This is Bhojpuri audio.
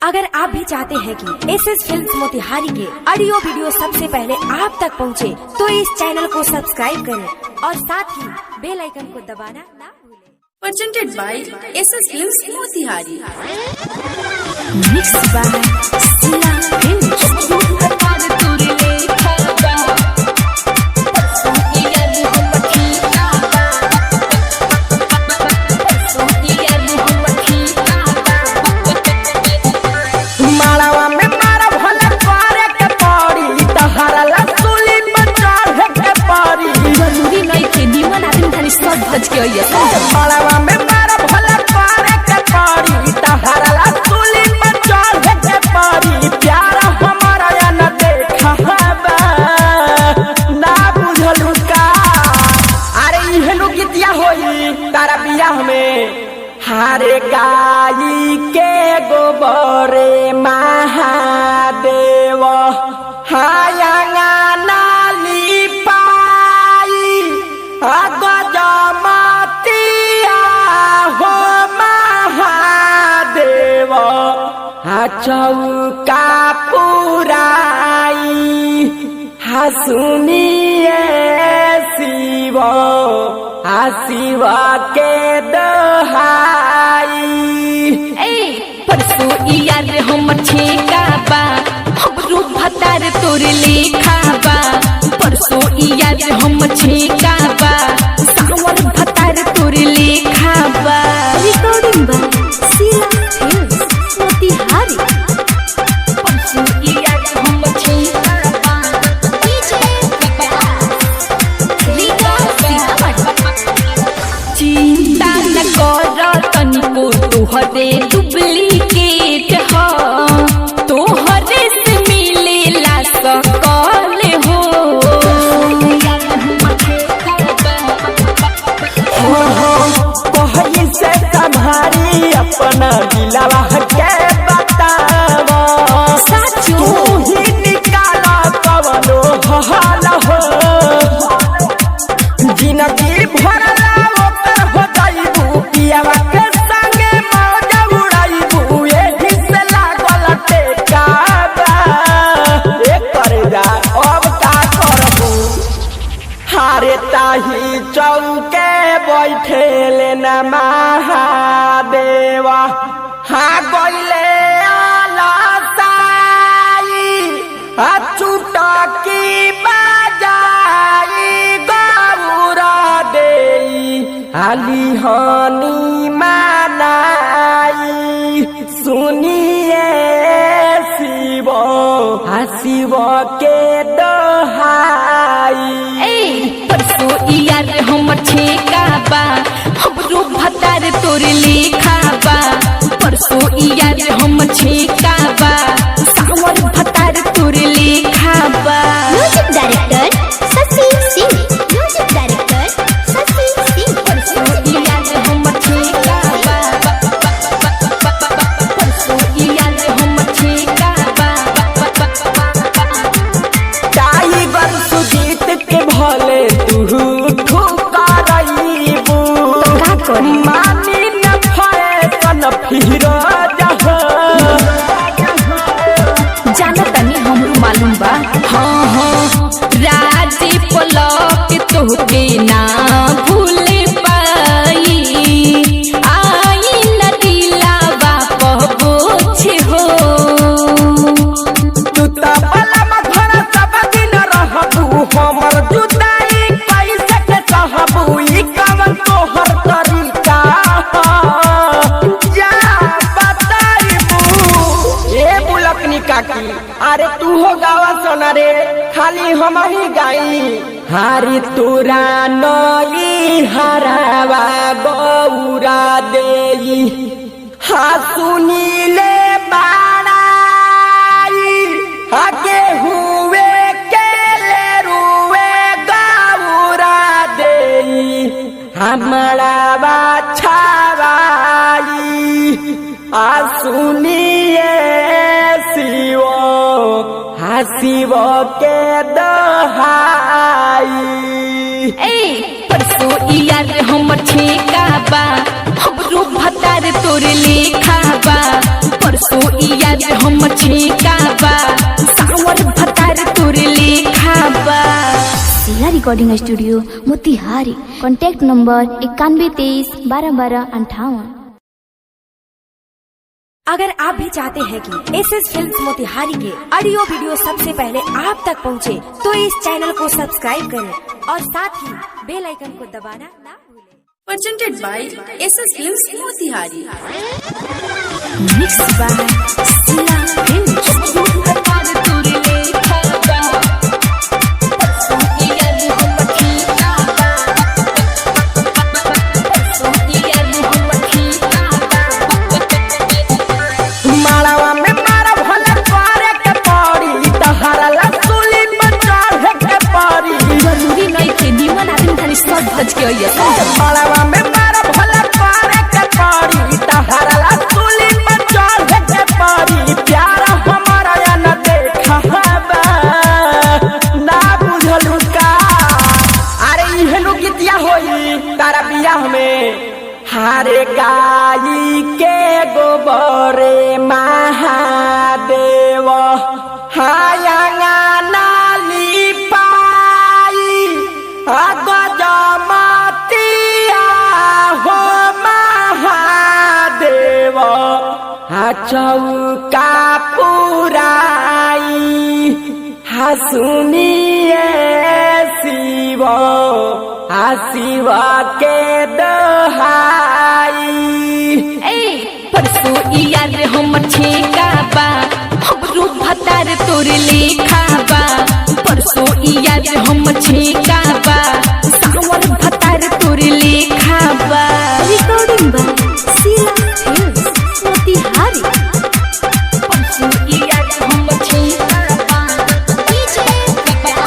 अगर आप भी चाहते हैं कि एसएस फिल्म्स मोतिहारी के ऑडियो वीडियो सबसे पहले आप तक पहुंचे, तो इस चैनल को सब्सक्राइब करें और साथ ही बेल आइकन को दबाना ना भूलें। Presented by SS Films Motihari. Mixed by Sila Films. मालवा में मारा भला पारे के पारी तहरा ला तुली पर चढ़ के पारी प्यार हमारा या न देखा बा ना बुझलू का। अरे इहनु गीतिया होई तारा बियाह में हारे गाई के गोबरे महादेव हायांगा नाली पाई चौका पुराई सुनिए शिव शिव के दहाई। परसों यार हम छेका बा हमरो भतार तोर लेखा बा। परसों यार हम छेका बा सावर भतार तोर लेखा बा। रिकॉर्डिंग बाय सीला फिल्म्स मोतिहारी। परसों यार हम छेका बा चिंता न कर तनिको तोहरे डुप्लीकेट ह तोहरे से मिलेला सकल हो। कहीं से तुम्हारी अपना दिलवा के बतावा साचो ही निकाला कवनो हाल हो जिंदगी भरला ओकर हो जाइबू पियावा के संगे मौज उड़ाइबू एही से लागल टेकाबा। एक करे जा अब का करबू हारे ताही चौके बैठेले न महादेवा हाँ गइले चुटकी बाजाई गौरा देई आली हनी मानाई सुनिए शिव शिव के दहाई। परसों यार हम छेका बा हमरो भतार तोर लेखा बा। परसों यार हम छेका बा सावर भतार तोर लेखा बा। Music director Shashi Singh. Music director Shashi Singh. परसों यार हम छेका बा परसों यार हम छेका बा। टाइगर सुजीत के भले तू ठुकराइबू मानी न फैशन फिर जाना तनी हमरो मालूम बा। हाँ राजी पलक तोहके ना भूले पाई आई न दिलावा पहुँचे हो। तू तबला मखना सब दिन रहबू हमर जुदाई कैसे के सहबू ई कवन तोहर तरीका जा बताइबू। ए बुलकनी काकी अरे तू हो गावा सोना रे खाली हम ही गाई हारी तोरा नई हरावा गौरा देई हाँ सुनीले बाड़ाई आगे हुए केले रुए गौरा देई हमारा बाछावाई सुनिए शिव शिव के दहाई। परसों यार हम छेका बा हमरो भतार तोर लेखा बा। परसों याद हम छेका बा सावर भतार तोरे लेखा बा। जिला recording studio Motihari. Contact number 9123121258। अगर आप भी चाहते हैं कि SS फिल्म्स मोतिहारी के ऑडियो वीडियो सबसे पहले आप तक पहुंचे, तो इस चैनल को सब्सक्राइब करें और साथ ही बेल आइकन को दबाना ना भूलें। Presented by SS Films Motihari. Mixed by Sila Films। भतार तोरे लेखा बा परसों याद हम छेका बा परसों याद हम छेका बा। माड़वा में मारा भला करे के पड़ी तहरा लसूली पर चढ़े के पड़ी। जरूरी नहीं के निमन आदमी खाली सब भज के आइए। माड़वा में मारा भला करे के पड़ी तहरा लसूली पर चढ़े के पड़ी। प्यार हमारा या न देखा बा ना बुझलू का। अरे इहनु गीतिया होई तारा बियाह में। हारे गाई के गोबरे महादेव हायंगा नाली पाई गजमतिया हो महादेव चौका पुराई सुनिए शिव शिव के दहाई। परसों याद हम छेका बा हमरो भतार तोरे लेखा बा परसों याद हम छेका बा